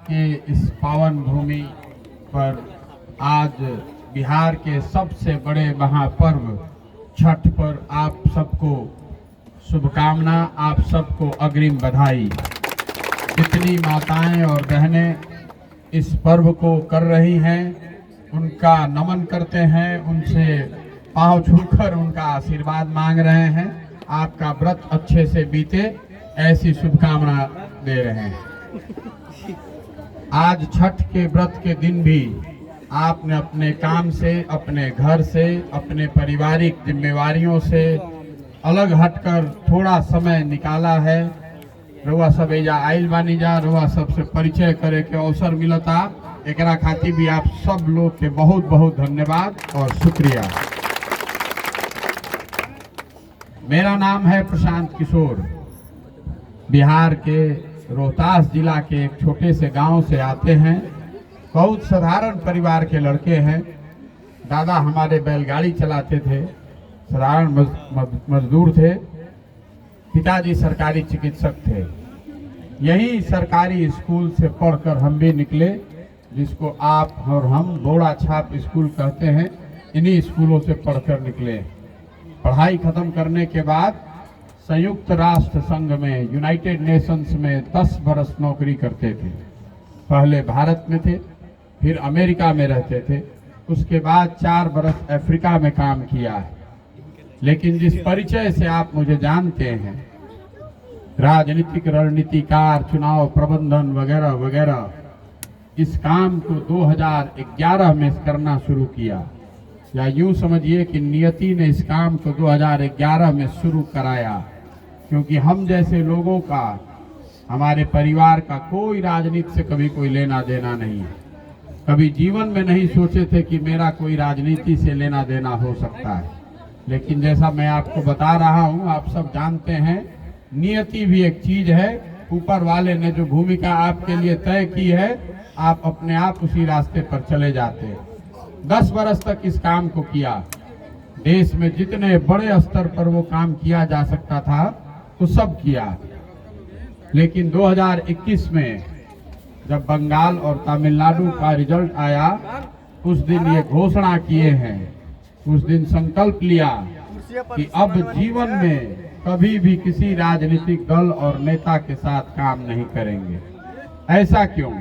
के इस पावन भूमि पर आज बिहार के सबसे बड़े महापर्व छठ पर आप सबको शुभकामना, आप सबको अग्रिम बधाई। जितनी माताएं और बहनें इस पर्व को कर रही हैं उनका नमन करते हैं, उनसे पांव छूकर उनका आशीर्वाद मांग रहे हैं। आपका व्रत अच्छे से बीते ऐसी शुभकामना दे रहे हैं। आज छठ के व्रत के दिन भी आपने अपने काम से, अपने घर से, अपने पारिवारिक जिम्मेवारियों से अलग हटकर थोड़ा समय निकाला है। रउआ सब एजा आइल बानी जा, रउआ सबसे परिचय करे के अवसर मिलता। एकरा खातिर भी आप सब लोग के बहुत बहुत धन्यवाद और शुक्रिया। मेरा नाम है प्रशांत किशोर। बिहार के रोहतास जिला के एक छोटे से गांव से आते हैं। बहुत साधारण परिवार के लड़के हैं। दादा हमारे बैलगाड़ी चलाते थे, साधारण मजदूर थे। पिताजी सरकारी चिकित्सक थे। यही सरकारी स्कूल से पढ़कर हम भी निकले, जिसको आप और हम बोड़ा छाप स्कूल कहते हैं। इन्हीं स्कूलों से पढ़कर निकले। पढ़ाई खत्म करने के बाद संयुक्त राष्ट्र संघ में, यूनाइटेड नेशंस में 10 बरस नौकरी करते थे। पहले भारत में थे, फिर अमेरिका में रहते थे, उसके बाद 4 बरस अफ्रीका में काम किया है। लेकिन जिस परिचय से आप मुझे जानते हैं, राजनीतिक रणनीतिकार, चुनाव प्रबंधन वगैरह वगैरह, इस काम को 2011 में करना शुरू किया। या यूं समझिए कि नियति ने इस काम को 2011 में शुरू कराया, क्योंकि हम जैसे लोगों का, हमारे परिवार का कोई राजनीति से कभी कोई लेना देना नहीं है। कभी जीवन में नहीं सोचे थे कि मेरा कोई राजनीति से लेना देना हो सकता है। लेकिन जैसा मैं आपको बता रहा हूं, आप सब जानते हैं, नियति भी एक चीज है। ऊपर वाले ने जो भूमिका आपके लिए तय की है, आप अपने आप उसी रास्ते पर चले जाते हैं। 10 बरस तक इस काम को किया। देश में जितने बड़े स्तर पर वो काम किया जा सकता था तो सब किया। लेकिन 2021 में जब बंगाल और तमिलनाडु का रिजल्ट आया, उस दिन ये घोषणा किए हैं, उस दिन संकल्प लिया कि अब जीवन में कभी भी किसी राजनीतिक दल और नेता के साथ काम नहीं करेंगे। ऐसा क्यों?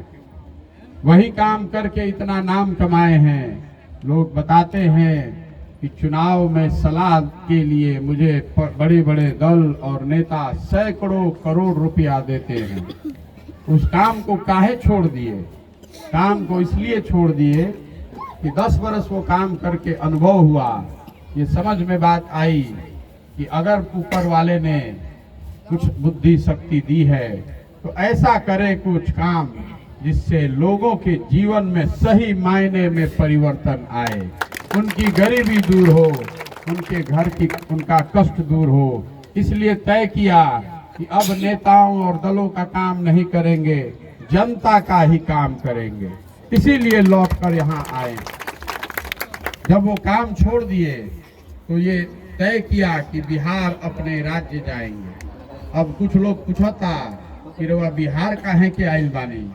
वही काम करके इतना नाम कमाए हैं। लोग बताते हैं कि चुनाव में सलाह के लिए मुझे बड़े बड़े दल और नेता सैकड़ों करोड़ रुपया देते हैं। उस काम को काहे छोड़ दिए? काम को इसलिए छोड़ दिए कि 10 बरस वो काम करके अनुभव हुआ, ये समझ में बात आई कि अगर ऊपर वाले ने कुछ बुद्धि शक्ति दी है तो ऐसा करे कुछ काम जिससे लोगों के जीवन में सही मायने में परिवर्तन आए, उनकी गरीबी दूर हो, उनके घर की उनका कष्ट दूर हो। इसलिए तय किया कि अब नेताओं और दलों का काम नहीं करेंगे, जनता का ही काम करेंगे। इसीलिए लौट कर यहाँ आए। जब वो काम छोड़ दिए तो ये तय किया कि बिहार अपने राज्य जाएंगे। अब कुछ लोग पूछता कि रवा बिहार का है कि आइल बानी,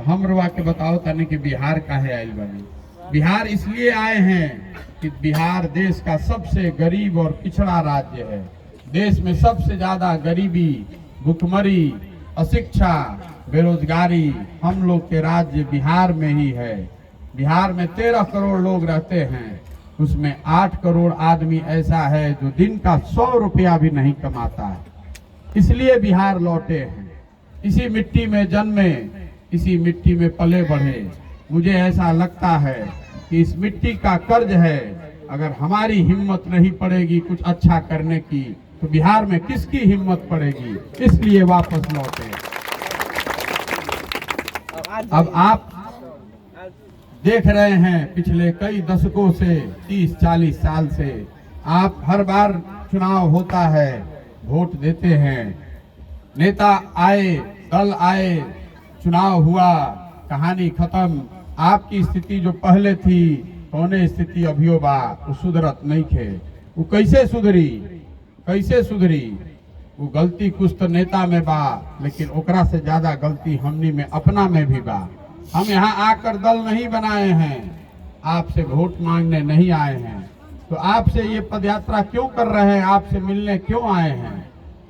हम रवा के बताओ तने कि बिहार का है आइल बानी। बिहार इसलिए आए हैं कि बिहार देश का सबसे गरीब और पिछड़ा राज्य है। देश में सबसे ज्यादा गरीबी, भुखमरी, अशिक्षा, बेरोजगारी हम लोग के राज्य बिहार में ही है। बिहार में 13 करोड़ लोग रहते हैं, उसमें 8 करोड़ आदमी ऐसा है जो दिन का 100 रुपया भी नहीं कमाता है। इसलिए बिहार लौटे हैं। इसी मिट्टी में जन्मे, इसी मिट्टी में पले बढ़े। मुझे ऐसा लगता है कि इस मिट्टी का कर्ज है। अगर हमारी हिम्मत नहीं पड़ेगी कुछ अच्छा करने की, तो बिहार में किसकी हिम्मत पड़ेगी? इसलिए वापस लौटे। अब आप देख रहे हैं पिछले कई दशकों से, 30-40 साल से, आप हर बार चुनाव होता है, वोट देते हैं, नेता आए, दल आए, चुनाव हुआ, कहानी खत्म। आपकी स्थिति जो पहले थी, कौने स्थिति अभियो बा, वो सुधरत नहीं थे। वो कैसे सुधरी? कैसे सुधरी? वो गलती कुछ तो नेता में बा, लेकिन ओकरा से ज्यादा गलती हमनी में, अपना में भी बा। हम यहाँ आकर दल नहीं बनाए हैं, आपसे वोट मांगने नहीं आए हैं। तो आपसे ये पदयात्रा क्यों कर रहे हैं, आपसे मिलने क्यों आए हैं?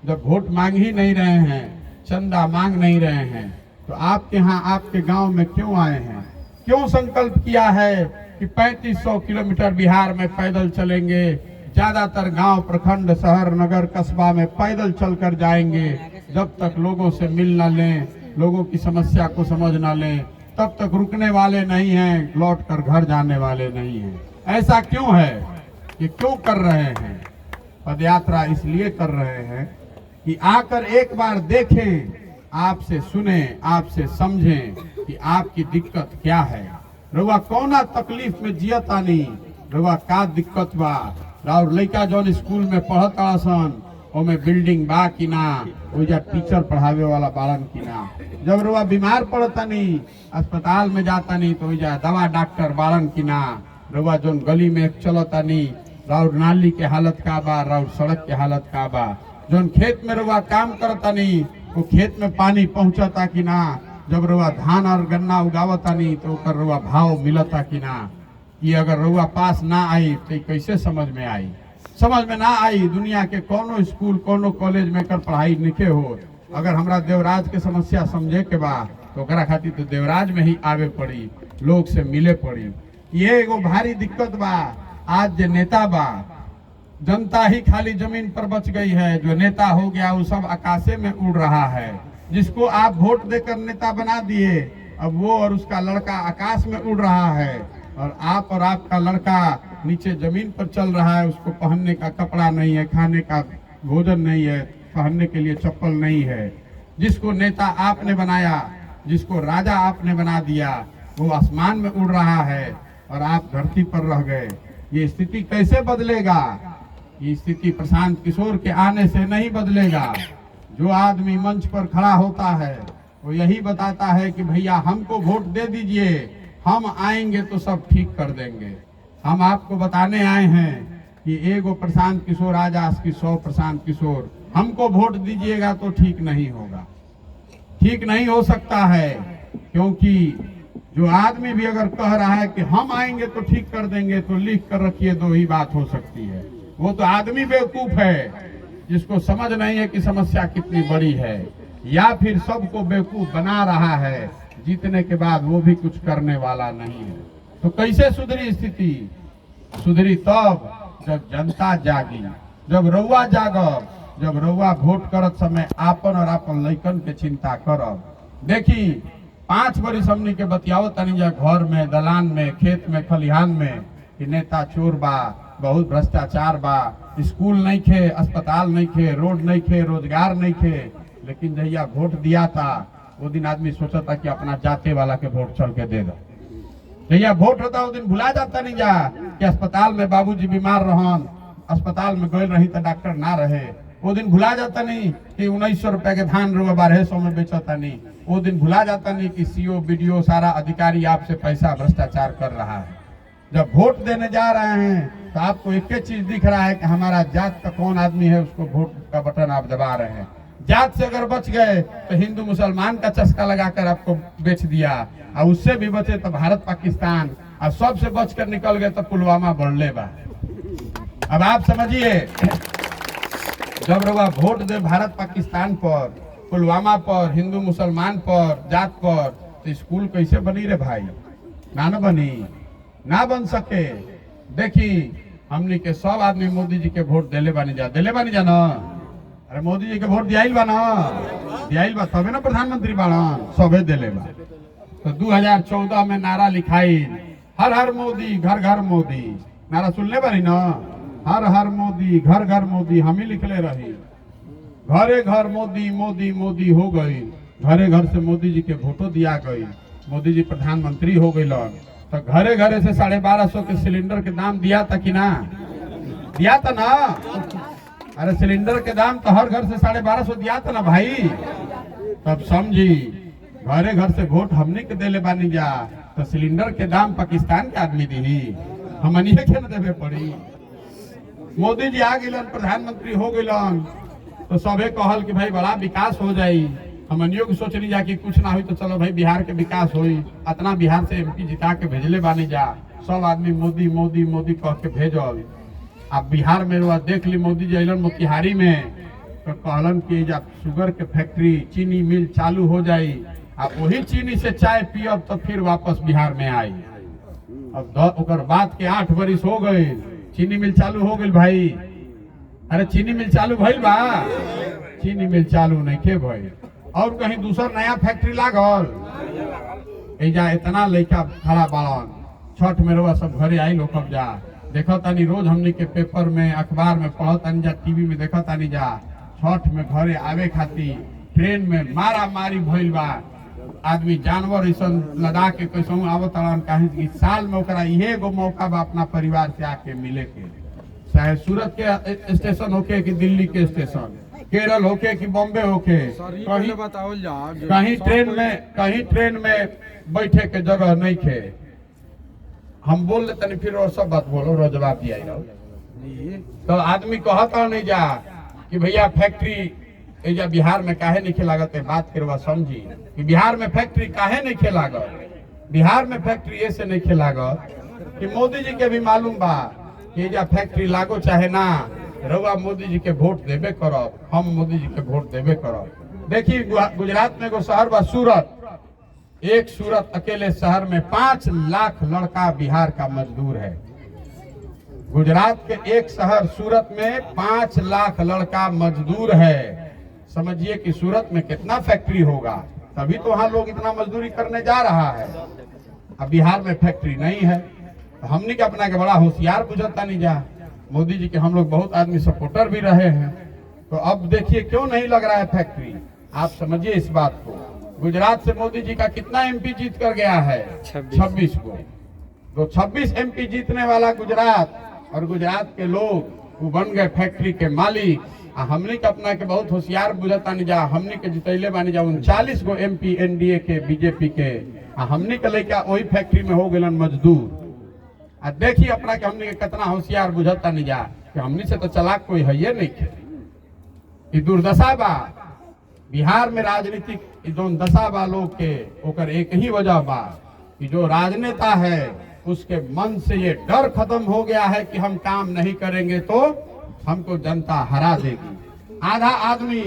जब वोट मांग ही नहीं रहे हैं, चंदा मांग नहीं रहे हैं, तो आपके यहाँ आपके गांव में क्यों आए हैं? क्यों संकल्प किया है कि 3500 किलोमीटर बिहार में पैदल चलेंगे, ज्यादातर गांव, प्रखंड, शहर, नगर, कस्बा में पैदल चलकर जाएंगे। जब तक लोगों से मिल न लें, लोगों की समस्या को समझ न लें, तब तक रुकने वाले नहीं हैं, लौट कर घर जाने वाले नहीं हैं। ऐसा क्यों है? ये क्यों कर रहे हैं? पदयात्रा इसलिए कर रहे हैं कि आकर एक बार देखें, आपसे सुने, आपसे समझें कि आपकी दिक्कत क्या है। रउआ कौना तकलीफ में जियतानी, रउआ का दिक्कत बा। और लड़का जौन स्कूल में पढ़त सन, ओमे बिल्डिंग बा कि ना, ओइजा टीचर पढ़ावे वाला बाड़न कि ना। जब रउआ बीमार पड़तानी, अस्पताल में जातानी, तो ओइजा दवा डॉक्टर बाड़न कि ना। रउआ जौन गली में चलतानी, राउर नाली के हालत का बा, राउर सड़क के हालत का बा। जौन खेत में रउआ काम करतानी, वो खेत में पानी पहुंचता कि ना। जब रउआ धान और गन्ना उगावतानी, तो ओकर रउआ भाव मिलता कि ना। ये अगर रउआ पास ना आई तो कैसे समझ में आई? समझ में ना आई। दुनिया के कोनो स्कूल, कोनो कॉलेज में कर पढ़ाई निके हो। अगर हमरा देवराज के समस्या समझे के बा, तो ओकरा खातिर तो देवराज में ही आवे पड़ी, लोग से मिले पड़ी। ये एगो भारी दिक्कत बा। आज जो नेता बा, जनता ही खाली जमीन पर बच गई है। जो नेता हो गया वो सब आकाशे में उड़ रहा है। जिसको आप वोट देकर नेता बना दिए, अब वो और उसका लड़का आकाश में उड़ रहा है, और आपका लड़का नीचे जमीन पर चल रहा है। उसको पहनने का कपड़ा नहीं है, खाने का भोजन नहीं है, पहनने के लिए चप्पल नहीं है। जिसको नेता आपने बनाया, जिसको राजा आपने बना दिया, वो आसमान में उड़ रहा है और आप धरती पर रह गए। ये स्थिति कैसे बदलेगा? ये स्थिति प्रशांत किशोर के आने से नहीं बदलेगा। जो आदमी मंच पर खड़ा होता है, वो यही बताता है कि भैया हमको वोट दे दीजिए, हम आएंगे तो सब ठीक कर देंगे। हम आपको बताने आए हैं कि एगो प्रशांत किशोर आजाद की 100 प्रशांत किशोर, हमको वोट दीजिएगा तो ठीक नहीं होगा। ठीक नहीं हो सकता है, क्योंकि जो आदमी भी अगर कह रहा है कि हम आएंगे तो ठीक कर देंगे, तो लिख कर रखिए, दो ही बात हो सकती है। वो तो आदमी बेवकूफ है, जिसको समझ नहीं है कि समस्या कितनी बड़ी है, या फिर सबको बेवकूफ बना रहा है। जीतने के बाद वो भी कुछ करने वाला नहीं है। तो कैसे सुधरी स्थिति? सुधरी तब जब जनता जागी, जब रउआ जागब, जब रउआ वोट करत समय आपन और आपन लइकन के चिंता करब। देखी 5 बरिस हमनी के बतियावत तनी जा, घर में, दलान में, खेत में, खलिहान में, कि नेता चोर बा, बहुत भ्रष्टाचार बा, स्कूल नहीं खे, अस्पताल नहीं खे, रोड नहीं खे, रोजगार नहीं खे। लेकिन जहिया वोट दिया था, वो दिन आदमी सोचा था कि अपना जाते वाला के वोट चल के दे दो। जहिया वोट होता वो दिन भुला जाता नहीं जा कि अस्पताल में बाबूजी बीमार रहन, अस्पताल में गए रही तो डॉक्टर ना रहे। वो दिन भुला जाता नहीं कि 1900 रुपए के धान 1200 में बेचता नहीं। वो दिन भुला जाता नहीं कि सीओ, बीडीओ, सारा अधिकारी आपसे पैसा भ्रष्टाचार कर रहा है। जब वोट देने जा रहे हैं तो आपको एक ही चीज दिख रहा है कि हमारा जात का कौन आदमी है, उसको वोट का बटन आप दबा रहे हैं। जात से अगर बच गए तो हिंदू मुसलमान का चस्का लगाकर आपको बेच दिया, और उससे भी बचे तो भारत पाकिस्तान, और सबसे बच कर निकल गए तो पुलवामा बढ़ले बा। अब आप समझिए, जब रउआ वोट दे भारत पाकिस्तान पर, पुलवामा पर, हिंदू मुसलमान पर, जात पर, तो स्कूल कैसे बनी रे भाई? ना बनी, ना बन सके। देखी हमने के सब आदमी मोदी जी के वोट दिले बानी जा ना। अरे मोदी जी के वोट दियाइल बा ना, दियाइल बा तबे ना प्रधानमंत्री बाड़न, सबे दिले बा। तो 2014 में नारा लिखाई, हर हर मोदी, घर घर मोदी। नारा सुनले बानी ना, हर हर मोदी, घर घर मोदी, हम ही लिखले रही। घरे घर मोदी, मोदी मोदी हो गई, घरे घर से मोदी जी के वोटो दिया गई, मोदी जी प्रधानमंत्री हो गई। तो घरे घरे से 1250 के सिलेंडर के दाम दिया था कि ना? दिया था ना। अरे सिलेंडर के दाम तो हर घर से 1250 दिया था ना भाई। तब समझी, घरे घर से वोट हमने के देले बानी जा, तो सिलेंडर के दाम पाकिस्तान के आदमी दी, हमनी के न देवे पड़ी। मोदी जी आ गए, प्रधानमंत्री हो गए, तो सबे कहल कि भाई बड़ा विकास हो जाई। हमनियों की सोचनी जा कि कुछ ना हुई तो चलो भाई बिहार के विकास हुई, इतना बिहार से एमपी जिता के भेजले बानी जा, सब आदमी मोदी मोदी मोदी कह के भेजल। अब बिहार में वो देख ली मोदी जी अलन मोतिहारी में तो कहलन कि जब शुगर के फैक्ट्री चीनी मिल चालू हो जाई, अब वही चीनी से चाय पियब तो फिर वापस बिहार में आई। अब ओकर बात के 8 बरिस हो गए, चीनी मिल चालू हो गई भाई। अरे चीनी मिल चालू भइल बा? चीनी मिल चालू नहीं के भइल, और कहीं दूसर नया फैक्ट्री लागल। एजा इतना लड़का खड़ा बाड़न, छठ में रउआ सब घरे आई लोग जा देखो तानी, रोज हमनी के पेपर में अखबार में पढ़ो तानी जा, टीवी में देखो तानी जा, छठ में घरे आवे खातिर ट्रेन में मारा मारी भइल बा। आदमी जानवर ऐसा लगा के कैसे आवत कहीं साल में ओकरा इहे एगो मौका बा अपना परिवार से आके मिले के, चाहे सूरत के स्टेशन होके कि दिल्ली के स्टेशन, केरल होके कि बॉम्बे होके, कहीं ट्रेन में बैठे के जगह नहीं थे। हम बोल लेते नहीं फिर और सब बात बोलो रो जवाब दिया तो आदमी कहता नहीं जा कि भैया फैक्ट्री एजा बिहार में काहे नहीं लागत है। बात करवा समझी कि बिहार में फैक्ट्री काहे नहीं लागत। बिहार में फैक्ट्री ऐसे नहीं लागत कि मोदी जी के भी मालूम बा कि एजा फैक्ट्री लागो चाहे ना, रउआ मोदी जी के वोट देबे करब, हम मोदी जी के वोट देबे करब। देखिए गुजरात में एगो शहर बा सूरत, एक सूरत अकेले शहर में 5 लाख लड़का बिहार का मजदूर है। गुजरात के एक शहर सूरत में 5 लाख लड़का मजदूर है। समझिए कि सूरत में कितना फैक्ट्री होगा, तभी तो वहां लोग इतना मजदूरी करने जा रहा है। अब बिहार में फैक्ट्री नहीं है, तो हमने के अपना के बड़ा होशियार बुझता नहीं जा। मोदी जी के हम लोग बहुत आदमी सपोर्टर भी रहे हैं, तो अब देखिए क्यों नहीं लग रहा है फैक्ट्री। आप समझिए इस बात को। गुजरात से मोदी जी का कितना एमपी जीत कर गया है? 26 को। तो 26 एमपी जीतने वाला गुजरात, और गुजरात के लोग वो बन गए फैक्ट्री के मालिक। हमने के अपना के बहुत होशियार बुझता नहीं जा, हमने के जितैले बानी जा 39 गो एमपी एनडीए के बीजेपी के, हमने के लड़का वही फैक्ट्री में हो गए मजदूर। देखिए अपना के हमने के कितना होशियार बुझता नहीं जा कि हमने से तो चलाक कोई है ये नहीं खे। दुर्दशा बा बिहार में राजनीतिक जो दशा बा लोग के, ओकर एक ही वजह बा कि जो राजनेता है उसके मन से ये डर खत्म हो गया है कि हम काम नहीं करेंगे तो हमको जनता हरा देगी। आधा आदमी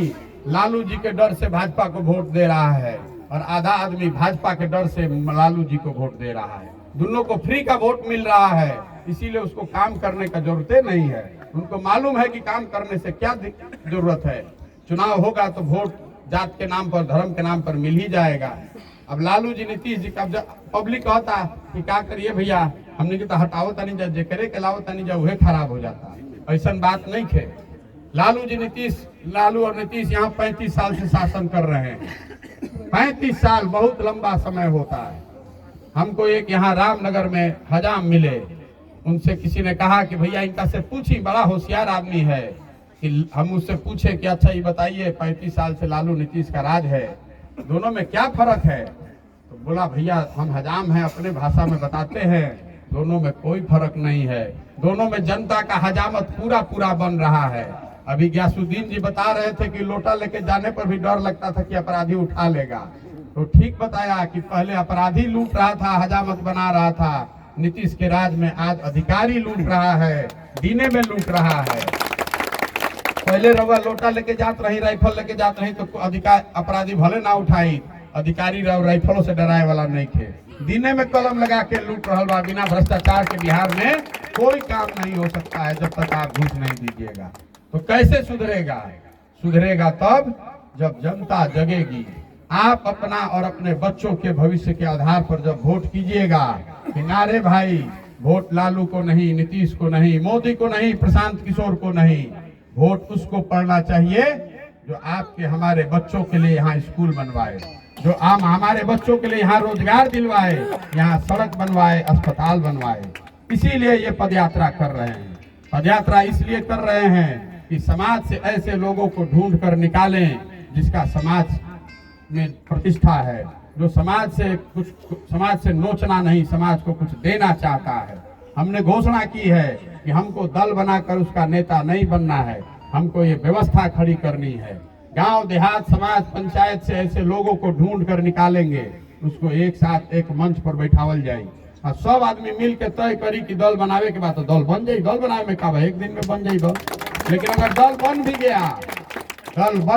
लालू जी के डर से भाजपा को वोट दे रहा है, और आधा आदमी भाजपा के डर से लालू जी को वोट दे रहा है। दोनों को फ्री का वोट मिल रहा है, इसीलिए उसको काम करने का जरूरत नहीं है। उनको मालूम है कि काम करने से क्या जरूरत है। चुनाव होगा तो वोट जात के नाम पर, धर्म के नाम पर मिल ही जाएगा। अब लालू जी नीतीश जी का पब्लिक कहता कि क्या करिए भैया, हमने के तो हटाओ तनी जा, जे करे के लाओ तनी जा, वह खराब हो जाता। ऐसा बात नहीं थे। लालू और नीतीश यहाँ 35 साल से शासन कर रहे हैं। 35 साल बहुत लंबा समय होता है। हमको एक यहाँ रामनगर में हजाम मिले, उनसे किसी ने कहा कि भैया इनका से पूछी, बड़ा होशियार आदमी है, कि हम उससे पूछे कि अच्छा ये बताइए 35 साल से लालू नीतीश का राज है, दोनों में क्या फर्क है? तो बोला भैया हम हजाम हैं, अपने भाषा में बताते हैं, दोनों में कोई फर्क नहीं है। दोनों में जनता का हजामत पूरा पूरा बन रहा है। अभी गयासुद्दीन जी बता रहे थे कि लोटा लेके जाने पर भी डर लगता था कि अपराधी उठा लेगा। तो ठीक बताया कि पहले अपराधी लूट रहा था, हजामत बना रहा था। नीतीश के राज में आज अधिकारी लूट रहा है, दीने में लूट रहा है। पहले रवा लोटा लेके जात रही, राइफल लेके जात रही तो अधिकार अपराधी भले ना उठाई, अधिकारी राइफलों से डराए वाला नहीं थे। दीने में कलम लगा के लूट रहा बा। बिना भ्रष्टाचार के बिहार में कोई काम नहीं हो सकता है जब तक आप घूस नहीं दीजिएगा। तो कैसे सुधरेगा? सुधरेगा तब जब जनता जगेगी। आप अपना और अपने बच्चों के भविष्य के आधार पर जब वोट कीजिएगा कि नारे भाई वोट लालू को नहीं, नीतीश को नहीं, मोदी को नहीं, प्रशांत किशोर को नहीं, वोट उसको पड़ना चाहिए जो आपके हमारे बच्चों के लिए यहाँ स्कूल बनवाए, जो आम हमारे बच्चों के लिए यहाँ रोजगार दिलवाए, यहाँ सड़क बनवाए, अस्पताल बनवाए। इसीलिए ये पदयात्रा कर रहे हैं। पदयात्रा इसलिए कर रहे हैं कि समाज से ऐसे लोगों को ढूंढ कर निकालें जिसका समाज में प्रतिष्ठा है, जो समाज से नोचना नहीं, समाज को कुछ देना चाहता है। हमने घोषणा की है कि हमको दल बनाकर उसका नेता नहीं बनना है, हमको ये व्यवस्था खड़ी करनी है। गांव देहात समाज पंचायत से ऐसे लोगों को ढूंढ कर निकालेंगे, उसको एक साथ एक मंच पर बैठावल जाए और सब आदमी मिल के तय करी कि दल बनावे के बाद तो दल बन जाये। दल बनावे में का एक दिन में बन जाये दल, लेकिन अगर दल बन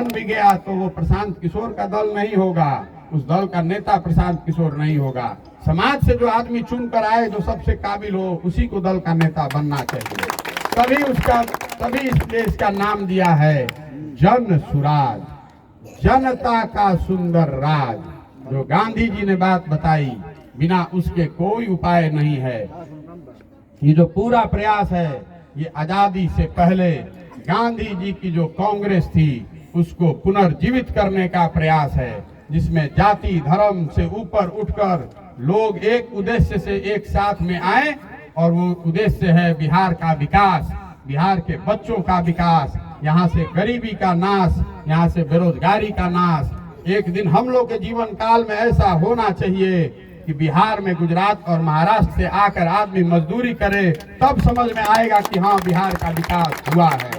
भी गया तो वो प्रशांत किशोर का दल नहीं होगा, उस दल का नेता प्रशांत किशोर नहीं होगा। समाज से जो आदमी चुन कर आए, जो सबसे काबिल हो, उसी को दल का नेता बनना चाहिए। तभी इस देश का नाम दिया है जन सुराज, जनता का सुंदर राज। जो गांधी जी ने बात बताई, बिना उसके कोई उपाय नहीं है। ये जो पूरा प्रयास है, ये आजादी से पहले गांधी जी की जो कांग्रेस थी उसको पुनर्जीवित करने का प्रयास है, जिसमें जाति धर्म से ऊपर उठकर लोग एक उद्देश्य से एक साथ में आए, और वो उद्देश्य है बिहार का विकास, बिहार के बच्चों का विकास, यहाँ से गरीबी का नाश, यहाँ से बेरोजगारी का नाश। एक दिन हम लोग के जीवन काल में ऐसा होना चाहिए कि बिहार में गुजरात और महाराष्ट्र से आकर आदमी मजदूरी करे, तब समझ में आएगा कि हाँ बिहार का विकास हुआ है।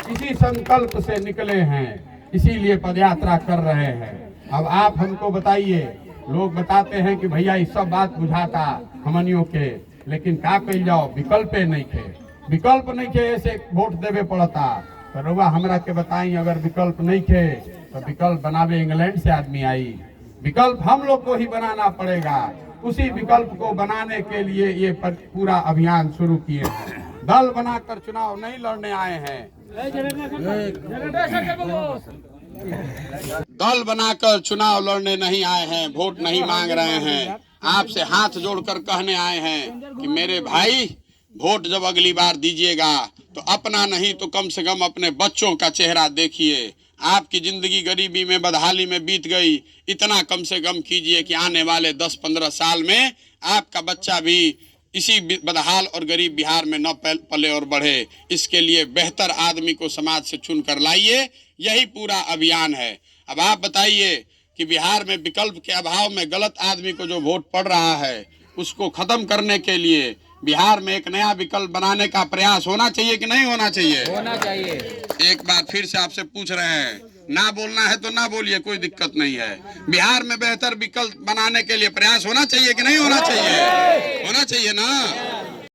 इसी संकल्प से निकले हैं, इसीलिए पदयात्रा कर रहे हैं। अब आप हमको बताइए, लोग बताते हैं कि भैया इस सब बात बुझाता हमनियों के, लेकिन का कही जाओ, विकल्प नहीं थे, ऐसे वोट देवे पड़ता। तो रउआ हमरा के बताई, अगर विकल्प नहीं थे तो विकल्प बनावे इंग्लैंड से आदमी आई, विकल्प हम लोग को ही बनाना पड़ेगा। उसी विकल्प को बनाने के लिए ये पूरा अभियान शुरू किए हैं। दल बनाकर चुनाव नहीं लड़ने आए हैं, दल बनाकर चुनाव लड़ने नहीं आए हैं, वोट नहीं मांग रहे हैं। आपसे हाथ जोड़कर कहने आए हैं कि मेरे भाई, वोट जब अगली बार दीजिएगा तो अपना नहीं तो कम से कम अपने बच्चों का चेहरा देखिए। आपकी जिंदगी गरीबी में, बदहाली में बीत गई, इतना कम से कम कीजिए कि आने वाले 10-15 साल में आपका बच्चा भी इसी बदहाल और गरीब बिहार में न पले और बढ़े। इसके लिए बेहतर आदमी को समाज से चुन कर लाइए, यही पूरा अभियान है। अब आप बताइए कि बिहार में विकल्प के अभाव में गलत आदमी को जो वोट पड़ रहा है, उसको खत्म करने के लिए बिहार में एक नया विकल्प बनाने का प्रयास होना चाहिए कि नहीं होना चाहिए? होना चाहिए। एक बार फिर से आपसे पूछ रहे हैं, ना बोलना है तो ना बोलिए, कोई दिक्कत नहीं है। बिहार में बेहतर विकल्प बनाने के लिए प्रयास होना चाहिए कि नहीं होना चाहिए? होना चाहिए ना।